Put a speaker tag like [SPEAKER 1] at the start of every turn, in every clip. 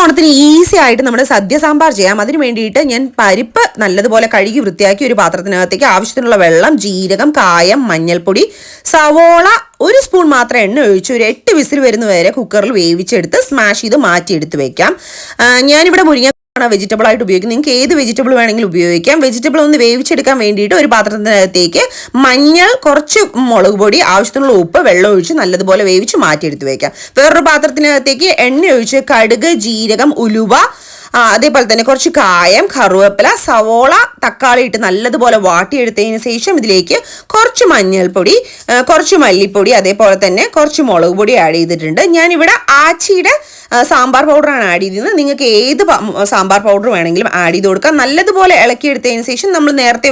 [SPEAKER 1] ഓണത്തിന് ഈസി ആയിട്ട് നമ്മുടെ സദ്യ സാമ്പാർ ചെയ്യാം. അതിന് വേണ്ടിയിട്ട് ഞാൻ പരിപ്പ് നല്ലതുപോലെ കഴുകി വൃത്തിയാക്കി ഒരു പാത്രത്തിനകത്തേക്ക് ആവശ്യത്തിനുള്ള വെള്ളം, ജീരകം, കായം, മഞ്ഞൾപ്പൊടി, സവോള 1 സ്പൂൺ മാത്രം എണ്ണ ഒഴിച്ച് ഒരു 8 വിസിൽ വരുന്നവരെ കുക്കറിൽ വേവിച്ചെടുത്ത് സ്മാഷ് ചെയ്ത് മാറ്റിയെടുത്ത് വെക്കാം. ഞാനിവിടെ മുരിങ്ങ വെജിറ്റബിൾ ആയിട്ട് ഉപയോഗിക്കും. നിങ്ങൾക്ക് ഏത് വെജിറ്റബിൾ വേണമെങ്കിലും ഉപയോഗിക്കാം. വെജിറ്റബിൾ ഒന്ന് വേവിച്ചെടുക്കാൻ വേണ്ടിയിട്ട് ഒരു പാത്രത്തിനകത്തേക്ക് മഞ്ഞൾ, കുറച്ച് മുളക് പൊടി, ആവശ്യത്തിനുള്ള ഉപ്പ്, വെള്ളം ഒഴിച്ച് നല്ലതുപോലെ വേവിച്ച് മാറ്റിയെടുത്ത് വെക്കാം. വേറൊരു പാത്രത്തിനകത്തേക്ക് എണ്ണ ഒഴിച്ച് കടുക്, ജീരകം, ഉലുവ, അതേപോലെ തന്നെ കുറച്ച് കായം, കറുവേപ്പില, സവോള, തക്കാളി ഇട്ട് നല്ലതുപോലെ വാട്ടിയെടുത്തതിന് ശേഷം ഇതിലേക്ക് കുറച്ച് മഞ്ഞൾപ്പൊടി, കുറച്ച് മല്ലിപ്പൊടി, അതേപോലെ തന്നെ കുറച്ച് മുളക് പൊടി ആഡ് ചെയ്തിട്ടുണ്ട്. ഞാനിവിടെ ആച്ചിയുടെ സാമ്പാർ പൗഡറാണ് ആഡ് ചെയ്തിരുന്നത്. നിങ്ങൾക്ക് ഏത് സാമ്പാർ പൗഡർ വേണമെങ്കിലും ആഡ് ചെയ്ത് കൊടുക്കാം. നല്ലതുപോലെ ഇളക്കിയെടുത്തതിന് ശേഷം നമ്മൾ നേരത്തെ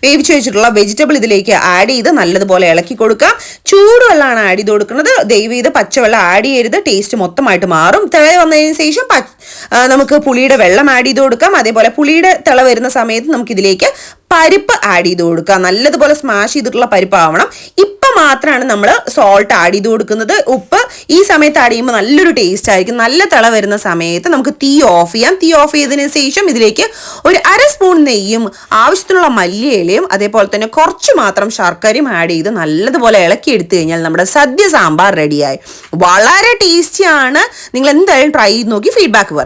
[SPEAKER 1] വേവിച്ച് വെച്ചിട്ടുള്ള വെജിറ്റബിൾ ഇതിലേക്ക് ആഡ് ചെയ്ത് നല്ലതുപോലെ ഇളക്കി കൊടുക്കാം. ചൂടുവെള്ളമാണ് ആഡ് ചെയ്ത് കൊടുക്കുന്നത്. ദയവ് ചെയ്ത് പച്ചവെള്ളം ആഡ് ചെയ്യരുത്, ടേസ്റ്റ് മൊത്തമായിട്ട് മാറും. തിള വന്നതിന് ശേഷം നമുക്ക് പുളിയുടെ വെള്ളം ആഡ് ചെയ്ത് കൊടുക്കാം. അതേപോലെ പുളിയുടെ തിള വരുന്ന സമയത്ത് നമുക്ക് ഇതിലേക്ക് പരിപ്പ് ആഡ് ചെയ്ത് കൊടുക്കാം. നല്ലതുപോലെ സ്മാഷ് ചെയ്തിട്ടുള്ള പരിപ്പ് ആവണം. ഇപ്പം മാത്രമാണ് നമ്മൾ സോൾട്ട് ആഡ് ചെയ്ത് കൊടുക്കുന്നത്. ഉപ്പ് ഈ സമയത്ത് ആഡ് ചെയ്യുമ്പോൾ നല്ലൊരു ടേസ്റ്റ് ആയിരിക്കും. നല്ല തിള വരുന്ന സമയത്ത് നമുക്ക് തീ ഓഫ് ചെയ്യാം. തീ ഓഫ് ചെയ്തതിന് ശേഷം ഇതിലേക്ക് ഒരു 1/2 സ്പൂൺ നെയ്യും, ആവശ്യത്തിനുള്ള മല്ലിയിലയും, അതേപോലെ തന്നെ കുറച്ച് മാത്രം ശർക്കരയും ആഡ് ചെയ്ത് നല്ലതുപോലെ ഇളക്കി എടുത്തു കഴിഞ്ഞാൽ നമ്മുടെ സദ്യ സാമ്പാർ റെഡിയായി. വളരെ ടേസ്റ്റിയാണ്. നിങ്ങൾ എന്തായാലും ട്രൈ ചെയ്ത് നോക്കി ഫീഡ്ബാക്ക് പറയും.